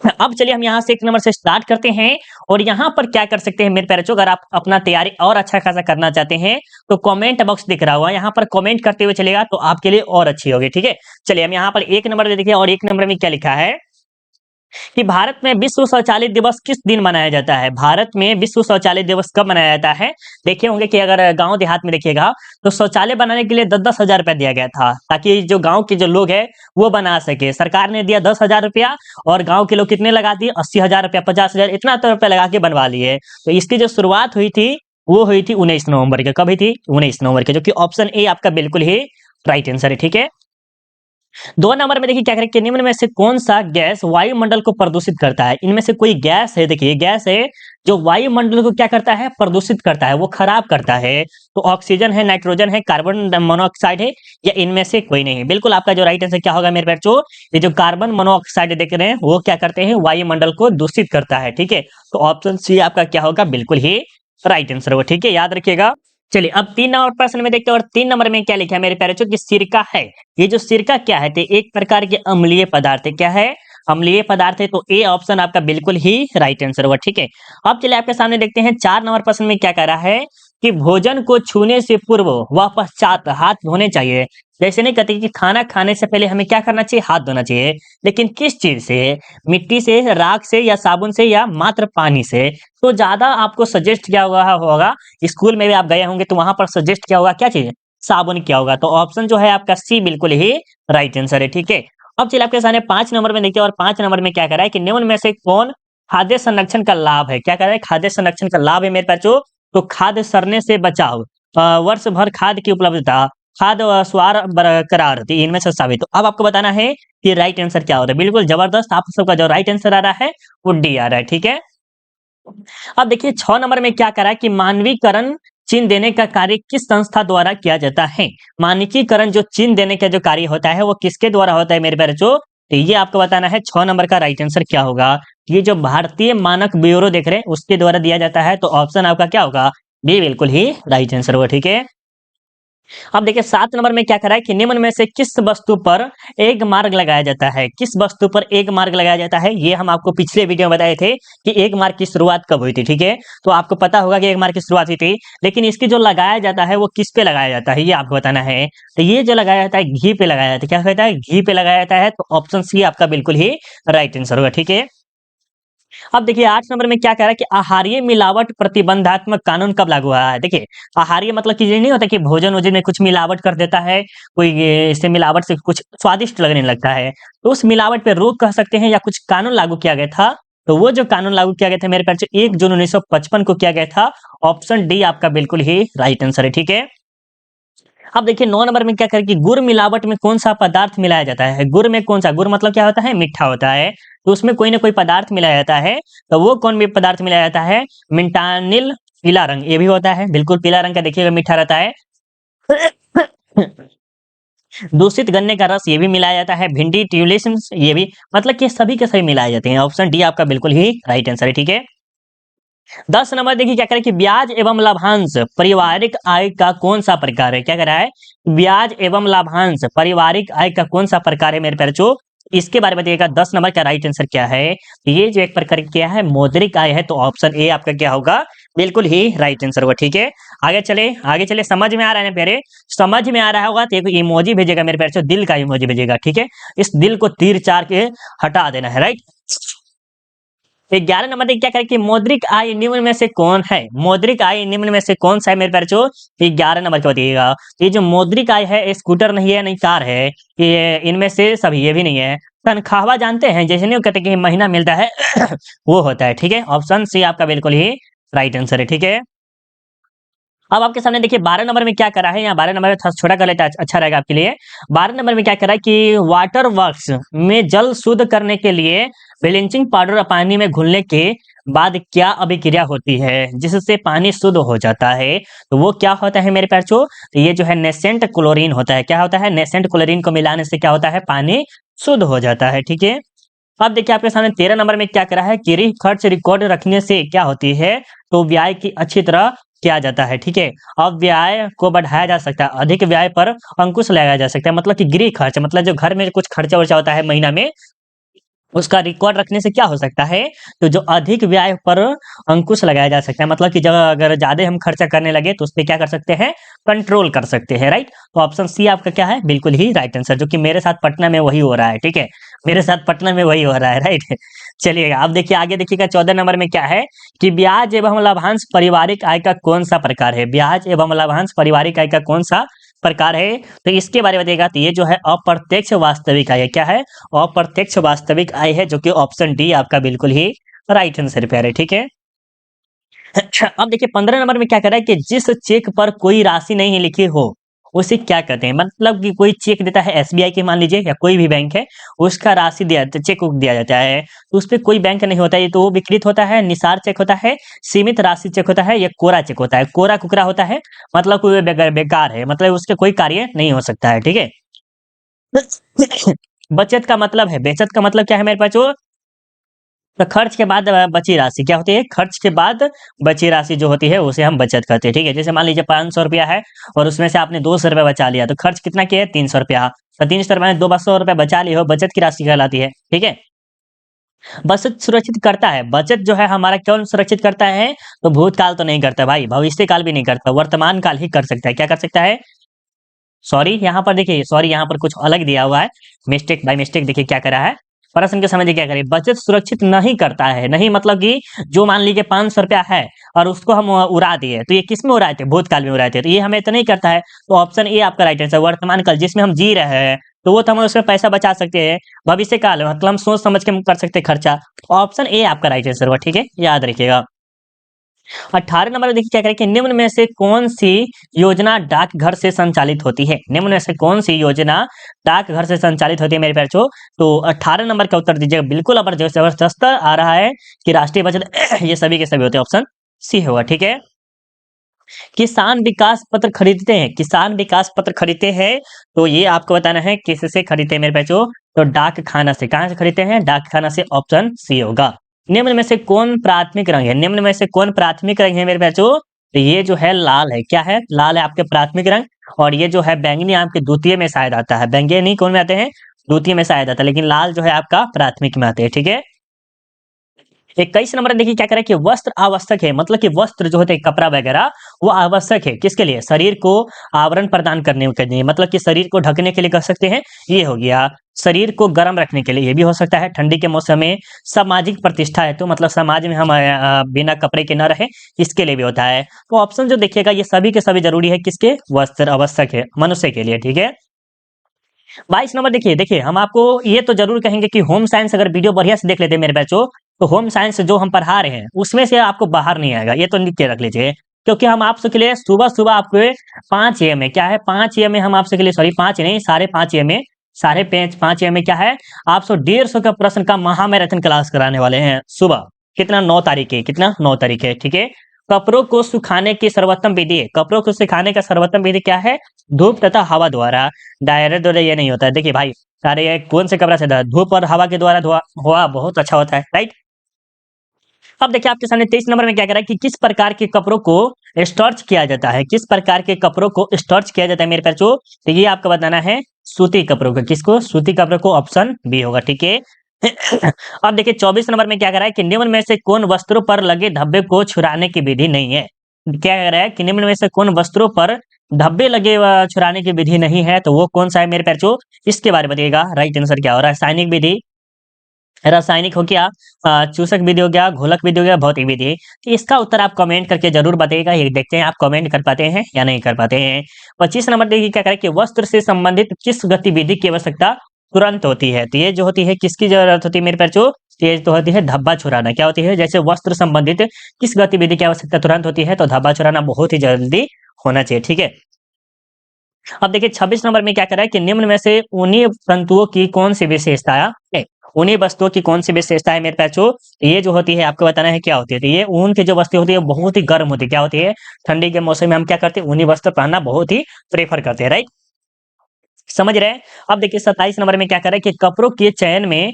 अब चलिए हम यहाँ से 1 नंबर से स्टार्ट करते हैं और यहाँ पर क्या कर सकते हैं मेरे प्यारे बच्चों, अगर आप अपना तैयारी और अच्छा खासा करना चाहते हैं तो कमेंट बॉक्स दिख रहा होगा, यहाँ पर कमेंट करते हुए चलेगा तो आपके लिए और अच्छी होगी। ठीक है, चलिए हम यहाँ पर 1 नंबर में देखिए, और 1 नंबर में क्या लिखा है कि भारत में विश्व शौचालय दिवस किस दिन मनाया जाता है। भारत में विश्व शौचालय दिवस कब मनाया जाता है। देखे होंगे कि अगर गांव देहात में देखिएगा तो शौचालय बनाने के लिए 10-10 हजार रुपया दिया गया था, ताकि जो गांव के जो लोग हैं वो बना सके। सरकार ने दिया 10 हजार रुपया और गांव के लोग कितने लगा दिए, 80 हजार रुपया, 50 हजार, इतना तो रुपया लगा के बनवा लिए। तो इसकी जो शुरुआत हुई थी वो हुई थी 19 नवंबर के। कब हुई थी, 19 नवंबर के, जो कि ऑप्शन ए आपका बिल्कुल ही राइट आंसर है। ठीक है, 2 नंबर में देखिए क्या करें कि निम्न में से कौन सा गैस वायुमंडल को प्रदूषित करता है। इनमें से कोई गैस है, देखिए गैस है जो वायुमंडल को क्या करता है, प्रदूषित करता है, वो खराब करता है। तो ऑक्सीजन है, नाइट्रोजन है, कार्बन मोनोऑक्साइड है, या इनमें से कोई नहीं है। बिल्कुल आपका जो राइट आंसर क्या होगा मेरे बच्चों, ये जो कार्बन मोनोऑक्साइड देख रहे हैं वो क्या करते हैं, वायुमंडल को दूषित करता है। ठीक है, तो ऑप्शन सी आपका क्या होगा, बिल्कुल ही राइट आंसर होगा। ठीक है, याद रखिएगा। चलिए अब 3 नंबर प्रश्न में देखते हैं, और 3 नंबर में क्या लिखा है मेरे प्यारे बच्चों कि सिरका है। ये जो सिरका क्या है, तो एक प्रकार के अम्लीय पदार्थ है। क्या है, अम्लीय पदार्थ है। तो ए ऑप्शन आपका बिल्कुल ही राइट आंसर होगा। ठीक है, अब चलिए आपके सामने देखते हैं 4 नंबर प्रश्न में क्या कह रहा है कि भोजन को छूने से पूर्व व पश्चात हाथ धोने चाहिए। जैसे नहीं कहते कि खाना खाने से पहले हमें क्या करना चाहिए, हाथ धोना चाहिए, लेकिन किस चीज से, मिट्टी से, राख से, या साबुन से, या मात्र पानी से। तो ज्यादा आपको सजेस्ट किया होगा, स्कूल में भी आप गए होंगे तो वहां पर सजेस्ट किया होगा क्या चीज, साबुन किया होगा। तो ऑप्शन जो है आपका सी बिल्कुल ही राइट आंसर है। ठीक है, अब चलिए आपके सामने 5 नंबर में देखिए, और 5 नंबर में क्या कर रहा है कि निम्न में से कौन खाद्य संरक्षण का लाभ है। क्या कर रहा है, खाद्य संरक्षण का लाभ है मेरे बच्चों, तो खाद्य सड़ने से बचाव, वर्ष भर खाद्य की उपलब्धता, खाद्य स्वार बरकरार रहती, इनमें से साबित। तो अब आपको बताना है कि राइट आंसर क्या होता है। बिल्कुल जबरदस्त, आप सबका जो राइट आंसर आ रहा है वो डी आ रहा है। ठीक है, अब देखिए 6 नंबर में क्या करा है कि मानवीकरण चिन्ह देने का कार्य किस संस्था द्वारा किया जाता है। मानकीकरण जो चिन्ह देने का जो कार्य होता है वो किसके द्वारा होता है मेरे बच्चों, तो ये आपको बताना है 6 नंबर का राइट आंसर क्या होगा। ये जो भारतीय मानक ब्यूरो देख रहे हैं उसके द्वारा दिया जाता है। तो ऑप्शन आपका क्या होगा, बी बिल्कुल ही राइट आंसर होगा। ठीक है, अब देखिए 7 नंबर में क्या करा है कि निम्न में से किस वस्तु पर एक मार्ग लगाया जाता है। किस वस्तु पर एक मार्ग लगाया जाता है, ये हम आपको पिछले वीडियो में बताए थे कि एक मार्ग की शुरुआत कब हुई थी। ठीक है, तो आपको पता होगा कि एक मार्ग की शुरुआत हुई थी, लेकिन इसकी जो लगाया जाता है वो किस पे लगाया जाता है ये आपको बताना है। तो ये जो लगाया जाता है घी पे लगाया जाता है। क्या कहता है, घी पे लगाया जाता है। तो ऑप्शन सी आपका बिल्कुल ही राइट आंसर होगा। ठीक है, अब देखिए 8 नंबर में क्या कह रहा है कि आहारीय मिलावट प्रतिबंधात्मक कानून कब लागू हुआ है। देखिए आहारीय मतलब कि ये नहीं होता कि भोजन वोजन में कुछ मिलावट कर देता है कोई, इससे मिलावट से कुछ स्वादिष्ट लगने लगता है, तो उस मिलावट पे रोक कह सकते हैं, या कुछ कानून लागू किया गया था। तो वो जो कानून लागू किया गया था मेरे ख्याल से 1 जून 1955 को किया गया था। ऑप्शन डी आपका बिल्कुल ही राइट आंसर है। ठीक है, अब देखिए 9 नंबर में क्या करें कि गुड़ मिलावट में कौन सा पदार्थ मिलाया जाता है। गुड़ में कौन सा, गुड़ मतलब क्या होता है, मीठा होता है, तो उसमें कोई ना कोई पदार्थ मिलाया जाता है। तो वो कौन भी पदार्थ मिलाया जाता है, मिंटानिल, पीला रंग ये भी होता है, बिल्कुल पीला रंग का देखिएगा मीठा रहता है। दूषित गन्ने का रस ये भी मिलाया जाता है, भिंडी ट्यूलिशंस ये भी, मतलब कि सभी के सभी मिलाए जाते हैं। ऑप्शन डी आपका बिल्कुल ही राइट आंसर है। ठीक है, 10 नंबर देखिए क्या करें कि ब्याज एवं लाभांश पारिवारिक आय का कौन सा प्रकार है। क्या कह रहा है, ब्याज एवं लाभांश पारिवारिक आय का कौन सा प्रकार है मेरे बच्चों, इसके बारे में बताइएगा। 10 नंबर का राइट आंसर क्या है, ये जो एक प्रकार क्या है, मौद्रिक आय है। तो ऑप्शन ए आपका क्या होगा, बिल्कुल ही राइट आंसर होगा। ठीक है, आगे चले आगे चले, समझ में आ रहा है ना प्यारे, समझ में आ रहा होगा तो एक इमोजी भेजेगा मेरे प्यारे, दिल का इमोजी भेजेगा। ठीक है, इस दिल को तीर चार के हटा देना है, राइट। 11 नंबर देखिए क्या करें कि मौद्रिक आय निम्न में से कौन है। मौद्रिक आय निम्न में से कौन सा है मेरे बच्चों, 11 नंबर को बताइएगा। ये जो मौद्रिक आय है, स्कूटर नहीं है, नहीं कार है, ये इनमें से सभी ये भी नहीं है। तनख्वाह जानते हैं, जैसे नहीं कहते कि महीना मिलता है वो होता है। ठीक है, ऑप्शन सी आपका बिल्कुल ही राइट आंसर है। ठीक है, अब आपके सामने देखिए 12 नंबर में क्या करा है, यहाँ 12 नंबर में थोड़ा छोटा कर लेता है, अच्छा रहेगा आपके लिए। 12 नंबर में क्या करा है कि वाटर वर्क्स में जल शुद्ध करने के लिए ब्लीचिंग पाउडर पानी में घुलने के बाद क्या अभिक्रिया होती है जिससे पानी शुद्ध हो जाता है। तो वो क्या होता है मेरे बच्चों, तो ये जो है नेसेंट क्लोरीन होता है। क्या होता है, नेसेंट क्लोरीन को मिलाने से क्या होता है, पानी शुद्ध हो जाता है। ठीक है, अब देखिए आपके सामने 13 नंबर में क्या करा है कि खर्च रिकॉर्ड रखने से क्या होती है, तो व्यय की अच्छी तरह किया जाता है। ठीक है, अब व्यय को बढ़ाया जा सकता है, अधिक व्यय पर अंकुश लगाया जा सकता है, मतलब कि गृह खर्च, मतलब जो घर में कुछ खर्चा वर्चा होता है महीना में उसका रिकॉर्ड रखने से क्या हो सकता है, तो जो अधिक व्यय पर अंकुश लगाया जा सकता है, मतलब कि जब अगर ज्यादा हम खर्चा करने लगे तो उस पे क्या कर सकते हैं, कंट्रोल कर सकते हैं, राइट। तो ऑप्शन सी आपका क्या है, बिल्कुल ही राइट आंसर, जो कि मेरे साथ पटना में वही हो रहा है, ठीक है। मेरे साथ पटना में वही हो रहा है, राइट। चलिएगा अब देखिए आगे, देखिएगा 14 नंबर में क्या है कि ब्याज एवं लाभांश पारिवारिक आय का कौन सा प्रकार है, ब्याज एवं लाभांश पारिवारिक आय का कौन सा प्रकार है, तो इसके बारे में बताइएगा। तो ये जो है अप्रत्यक्ष वास्तविक आय है, क्या है, अप्रत्यक्ष वास्तविक आय है, जो कि ऑप्शन डी आपका बिल्कुल ही राइट आंसर पे है, ठीक है। अच्छा, अब देखिए 15 नंबर में क्या कर रहा है कि जिस चेक पर कोई राशि नहीं लिखी हो उसे क्या कहते हैं, मतलब कि कोई चेक देता है एसबीआई के मान लीजिए या कोई भी बैंक है, उसका राशि दिया चेक दिया जाता है, तो उस पे कोई बैंक नहीं होता है, तो वो विकृत होता है, निसार चेक होता है, सीमित राशि चेक होता है, या कोरा चेक होता है। कोरा कुकरा होता है, मतलब कोई बेकार है, मतलब उसके कोई कार्य नहीं हो सकता है, ठीक है। बचत का मतलब है, बचत का मतलब क्या है मेरे पास, जो तो खर्च के बाद बची राशि क्या होती है, खर्च के बाद बची राशि जो होती है उसे हम बचत कहते हैं, ठीक है। जैसे मान लीजिए 500 रुपया है और उसमें से आपने 200 रुपया बचा लिया, तो खर्च कितना किया है, 300 रुपया, तो 300 रुपया में 200 रुपया बचा लिए हो, बचत की राशि कहलाती है, ठीक है। बचत सुरक्षित करता है, बचत जो है हमारा कौन सुरक्षित करता है, तो भूतकाल तो नहीं करता भाई, भविष्य काल भी नहीं करता, वर्तमान काल ही कर सकता है, क्या कर सकता है, सॉरी यहाँ पर देखिए, सॉरी यहाँ पर कुछ अलग दिया हुआ है, मिस्टेक बाय मिस्टेक, देखिए क्या करा है, प्रश्न के समझिए क्या करें, बचत सुरक्षित नहीं करता है, नहीं मतलब कि जो मान लीजिए 500 रुपया है और उसको हम उड़ा दिए, तो ये किस में उड़ाए थे, भूतकाल में उड़ाए थे, तो ये हमें तो नहीं करता है, तो ऑप्शन ए आपका राइट आंसर, वर्तमान काल जिसमें हम जी रहे हैं, तो वो तो हम उसमें पैसा बचा सकते हैं, भविष्य काल मतलब हम सोच समझ के कर सकते हैं खर्चा, ऑप्शन ए आपका राइट आंसर हुआ, ठीक है, याद रखिएगा। 18 नंबर देखिए क्या करें कि निम्न में से कौन सी योजना डाकघर से संचालित होती है, निम्न में से कौन सी योजना डाकघर से संचालित होती है मेरे बच्चों, तो 18 नंबर का उत्तर दीजिएगा, बिल्कुल अब जबरदस्त आ रहा है कि राष्ट्रीय बचत ये सभी के सभी होते हैं, ऑप्शन सी होगा, ठीक है। किसान विकास पत्र खरीदते हैं, किसान विकास पत्र खरीदते हैं, तो ये आपको बताना है किससे खरीदते हैं मेरे बच्चों, तो डाक खाना से, कहां से खरीदते हैं, डाक खाना से, ऑप्शन सी होगा। निम्न में से कौन प्राथमिक रंग है, निम्न में से कौन प्राथमिक रंग है मेरे बच्चों, तो ये जो है लाल है, क्या है, लाल है आपके प्राथमिक रंग, और ये जो है बैंगनी आपके द्वितीय में शायद आता है, बैंगनी कौन में आते हैं, द्वितीय में शायद आता है, लेकिन लाल जो है आपका प्राथमिक में आते हैं, ठीक है। 21 नंबर देखिए क्या करें कि वस्त्र आवश्यक है, मतलब कि वस्त्र जो होते हैं कपड़ा वगैरह वो आवश्यक है, किसके लिए, शरीर को आवरण प्रदान करने के लिए, मतलब कि शरीर को ढकने के लिए कर सकते हैं, ये हो गया, शरीर को गर्म रखने के लिए ये भी हो सकता है, ठंडी के मौसम में, सामाजिक प्रतिष्ठा है, तो मतलब समाज में हम बिना कपड़े के न रहे, इसके लिए भी होता है, तो ऑप्शन जो देखिएगा ये सभी के सभी जरूरी है, किसके, वस्त्र आवश्यक है मनुष्य के लिए, ठीक है। 22 नंबर देखिए, देखिए हम आपको ये तो जरूर कहेंगे कि होम साइंस अगर वीडियो बढ़िया से देख लेते हैं मेरे बच्चों, तो होम साइंस जो हम पढ़ा रहे हैं उसमें से आपको बाहर नहीं आएगा, ये तो लिख के रख लीजिए, क्योंकि हम आपसे के लिए सुबह सुबह आपको 5 AM में क्या है, 5 AM में हम आपसे के लिए, सॉरी 5 नहीं 5:30 AM में, 5:30 AM में क्या है, आपसे 150 का प्रश्न का महामैराथन क्लास कराने वाले हैं सुबह, कितना, 9 तारीख है, कितना, 9 तारीख है, ठीक है। कपड़ों को सुखाने की सर्वोत्तम विधि है, कपड़ों को सुखाने का सर्वोत्तम विधि क्या है, धूप तथा हवा द्वारा, डायरेक्ट द्वारा ये नहीं होता है, देखिए भाई सारे ये कौन से कपड़ा से धूप और हवा के द्वारा धोआ हुआ बहुत अच्छा होता है, राइट। अब देखिए आपके सामने 23 नंबर में क्या कह रहा है कि किस प्रकार के कपड़ों को स्टार्च किया जाता है, किस प्रकार के कपड़ों को स्टार्च किया जाता है मेरे बच्चों, तो ये आपको बताना है, सूती कपड़ों को, किसको, सूती कपड़ों को, ऑप्शन बी होगा, ठीक है। अब देखिए 24 नंबर में क्या कह रहा है कि निम्न में से कौन वस्त्रों पर लगे धब्बे को छुड़ाने की विधि नहीं है, क्या कह रहा है कि निम्न में से कौन वस्त्रों पर धब्बे लगे छुड़ाने की विधि नहीं है, तो वो कौन सा है मेरे बच्चों, इसके बारे में बताइएगा, राइट आंसर क्या हो रहा है, रासायनिक विधि, रासायनिक हो गया, चूसक विधि हो गया, घोलक विधि हो गया, भौतिक विधि, तो इसका उत्तर आप कमेंट करके जरूर बताइएगा, ये देखते हैं आप कमेंट कर पाते हैं या नहीं कर पाते हैं। 25 नंबर देखिए क्या करें कि वस्त्र से संबंधित किस गतिविधि की आवश्यकता तुरंत होती है, तो ये जो होती है किसकी जरूरत होती है मेरे बच्चों, तो ये तो होती है धब्बा छुड़ाना, क्या होती है, जैसे वस्त्र संबंधित किस गतिविधि की आवश्यकता तुरंत होती है, तो धब्बा छुड़ाना बहुत ही जल्दी होना चाहिए, ठीक है। अब देखिए 26 नंबर में क्या कर रहा है कि निम्न में से ऊनी तंतुओं की कौन सी विशेषता है, ऊनी वस्तुओं की कौन सी विशेषता है मेरे बच्चों, ये जो होती है आपको बताना है क्या होती है, तो ये ऊन की जो वस्तु होती है बहुत ही गर्म होती है, क्या होती है, ठंडी के मौसम में हम क्या करते हैं, ऊनी वस्त्र पहनना बहुत ही प्रेफर करते हैं, राइट, समझ रहे हैं। अब देखिए 27 नंबर में क्या कर रहा है कि कपड़ों के चयन में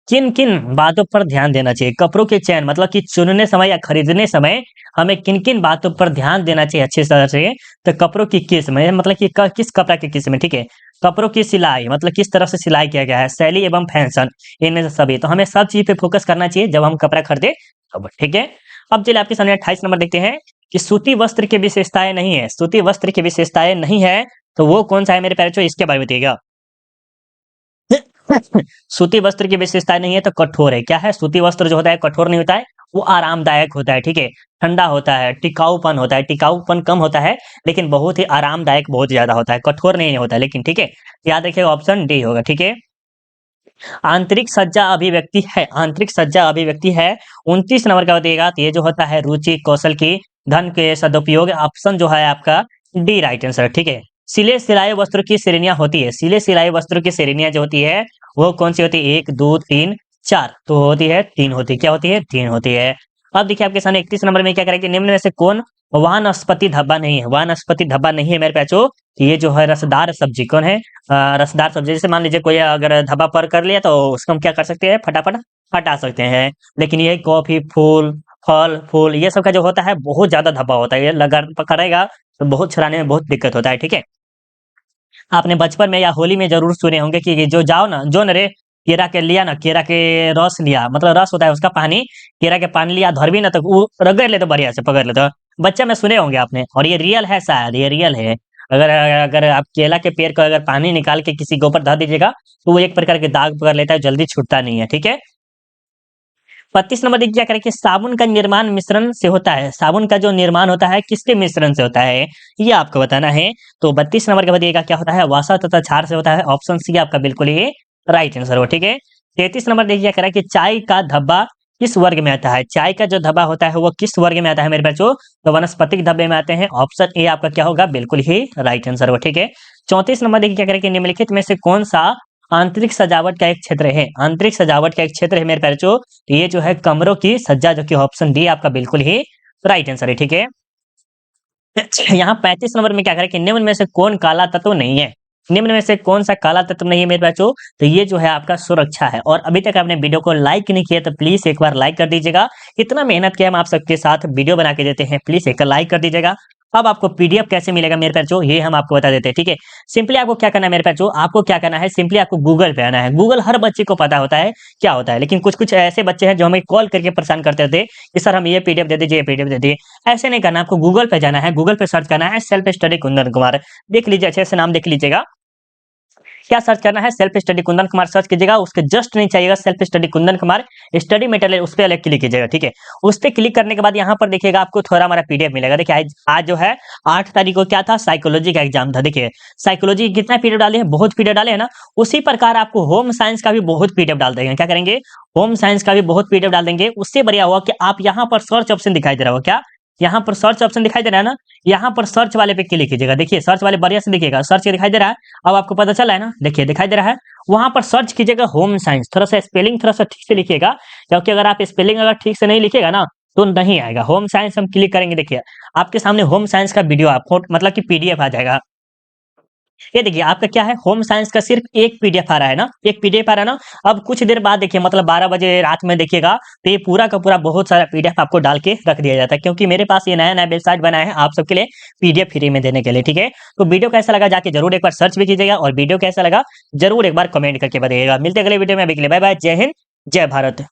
किन किन बातों पर ध्यान देना चाहिए? कपड़ों के चयन मतलब कि चुनने समय या खरीदने समय हमें किन किन बातों पर ध्यान देना चाहिए अच्छी तरह से? तो कपड़ों की किस्म मतलब कि किस कपड़ा की किस्म है, ठीक है? कपड़ों की सिलाई मतलब किस तरह से सिलाई किया गया है, शैली एवं फैशन, इनमें से सभी। तो हमें सब चीज पे फोकस करना चाहिए जब हम कपड़ा खरीदे तब, ठीक है? अब चलिए आपके सामने 28 नंबर देखते हैं कि सूती वस्त्र की विशेषताएं नहीं है, सूती वस्त्र की विशेषताएं नहीं है, तो वो कौन सा है मेरे प्यारे बच्चों? इसके बारे में बताइएगा। सूती वस्त्र की विशेषता नहीं है तो कठोर है। क्या है? सूती वस्त्र जो होता है कठोर नहीं होता है, वो आरामदायक होता है, ठीक है? ठंडा होता है, टिकाऊपन होता है, टिकाऊपन कम होता है, लेकिन बहुत ही आरामदायक बहुत ज़्यादा होता है, कठोर नहीं होता है लेकिन, ठीक है? याद रखिएगा ऑप्शन डी होगा, ठीक है? आंतरिक सज्जा अभिव्यक्ति है, आंतरिक सज्जा अभिव्यक्ति है, 29 नंबर का बताइएगा तो ये जो होता है रुचि, कौशल की, धन के सदुपयोग, ऑप्शन जो है आपका डी राइट आंसर, ठीक है? सिले सिलाए वस्त्रों की श्रेणियां होती है, सिले सिलाए वस्त्रों की श्रेणियां जो होती है वो कौन सी होती है? 1, 2, 3, 4 तो होती है 3 होती है, क्या होती है? 3 होती है। अब देखिए आपके सामने 31 नंबर में क्या करें कि निम्न में से कौन वानस्पति धब्बा नहीं है? वानस्पति धब्बा नहीं है मेरे बच्चों, तो ये जो है रसदार सब्जी कौन है? रसदार सब्जी जैसे मान लीजिए कोई अगर धब्बा पर कर लिया तो उसको हम क्या कर सकते हैं? फटाफट हटा सकते हैं। लेकिन ये कॉफी, फूल, फल, फूल ये सब का जो होता है बहुत ज़्यादा धब्बा होता है। ये लगा पकड़ेगा तो बहुत छुड़ाने में बहुत दिक्कत होता है, ठीक है? आपने बचपन में या होली में ज़रूर सुने होंगे कि ये जो जाओ ना, जो न रे केरा के लिया ना, केरा के रस लिया मतलब रस होता है उसका पानी, केरा के पानी लिया धरबी ना तो वो रगड़ ले तो बढ़िया से पकड़ ले तो। बच्चा में सुने होंगे आपने और ये रियल है शायद, ये रियल है। अगर अगर आप केला के पेड़ का अगर पानी निकाल के किसी के ऊपर धर दीजिएगा, तो वो एक प्रकार के दाग पकड़ लेता है, जल्दी छूटता नहीं है, ठीक है? 32 नंबर देखिए क्या करें कि साबुन का निर्माण मिश्रण से होता है। साबुन का जो निर्माण होता है किसके मिश्रण से होता है? ये आपको बताना है। तो 32 नंबर का बताइएगा क्या होता है? वसा तथा क्षार से होता है। ऑप्शन सी आपका बिल्कुल ये राइट आंसर हो, ठीक है? 33 नंबर देखिए क्या करें कि चाय का धब्बा किस वर्ग में आता है? चाय का जो धब्बा होता है वो किस वर्ग में आता है मेरे बच्चों? तो वनस्पतिक धब्बे में आते हैं। ऑप्शन ए आपका क्या होगा? बिल्कुल ही राइट आंसर हो, ठीक है? 34 नंबर देखिए क्या करें कि निम्नलिखित में से कौन सा आंतरिक सजावट का एक क्षेत्र है? आंतरिक सजावट का एक क्षेत्र है मेरे प्यारे बच्चों, तो ये जो है कमरों की सज्जा जो कि ऑप्शन डी आपका बिल्कुल ही राइट आंसर है, ठीक है? यहाँ 35 नंबर में क्या करें कि निम्न में से कौन काला तत्व नहीं है? निम्न में से कौन सा काला तत्व नहीं है मेरे बच्चों? तो ये जो है आपका सुरक्षा है। और अभी तक आपने वीडियो को लाइक नहीं किया तो प्लीज एक बार लाइक कर दीजिएगा। इतना मेहनत किया हम आप सबके साथ वीडियो बना के देते हैं, प्लीज एक लाइक कर दीजिएगा। अब आपको पीडीएफ कैसे मिलेगा मेरे बच्चों ये हम आपको बता देते हैं, ठीक है? सिंपली आपको क्या करना है मेरे बच्चों, आपको क्या करना है सिंपली आपको गूगल पे आना है। गूगल हर बच्चे को पता होता है क्या होता है, लेकिन कुछ कुछ ऐसे बच्चे हैं जो हमें कॉल करके परेशान करते थे कि सर हम ये पीडीएफ दे दीजिए, ये पीडीएफ दे दीजिए। ऐसे नहीं करना, आपको गूगल पे जाना है, गूगल पे सर्च करना है सेल्फ स्टडी कुंदन कुमार। देख लीजिए अच्छे से नाम देख लीजिएगा। क्या सर्च करना है? Self study Kundan Kumar search कीजिएगा, उसके जस्ट नीचे आइएगा self study Kundan Kumar study material, उस पे क्लिक कीजिएगा, ठीक है? उस पे क्लिक करने के बाद यहाँ पर देखिएगा आपको थोड़ा हमारा पीडीएफ मिलेगा। देखिए आज जो है 8 तारीख को क्या था? साइकोलॉजी का एग्जाम था। देखिए साइकोलॉजी कितना पीडीएफ डाले हैं? बहुत पीडीएफ डाले हैं ना। उसी प्रकार आपको होम साइंस का भी बहुत पीडीएफ डाल देंगे। क्या करेंगे? होम साइंस का भी बहुत पीडीएफ डाल देंगे। उससे बढ़िया हुआ कि आप यहाँ पर सर्च ऑप्शन दिखाई दे रहा हो क्या? यहाँ पर सर्च ऑप्शन दिखाई दे रहा है ना, यहाँ पर सर्च वाले पे क्लिक कीजिएगा। देखिए सर्च वाले बढ़िया से दिखेगा, सर्च दिखाई दे रहा है। अब आपको पता चला है ना, देखिए दिखाई दे रहा है। वहां पर सर्च कीजिएगा होम साइंस, थोड़ा सा स्पेलिंग थोड़ा सा ठीक से लिखिएगा, क्योंकि अगर आप स्पेलिंग अगर ठीक से नहीं लिखिएगा ना तो नहीं आएगा। होम साइंस हम क्लिक करेंगे, देखिए आपके सामने होम साइंस का वीडियो आप मतलब कि पीडीएफ आ जाएगा। ये देखिए आपका क्या है? होम साइंस का सिर्फ एक पीडीएफ आ रहा है ना, एक पीडीएफ आ रहा है ना। अब कुछ देर बाद देखिए मतलब 12 बजे रात में देखिएगा तो ये पूरा का पूरा बहुत सारा पीडीएफ आपको डाल के रख दिया जाता है, क्योंकि मेरे पास ये नया नया वेबसाइट बना है आप सबके लिए पीडीएफ फ्री में देने के लिए, ठीक है? तो वीडियो कैसा लगा जाके जरूर एक बार सर्च भी कीजिएगा, और वीडियो कैसा लगा जरूर एक बार कमेंट करके बताइएगा। मिलते अगले वीडियो में, अभी के लिए बाय बाय, जय हिंद, जय भारत।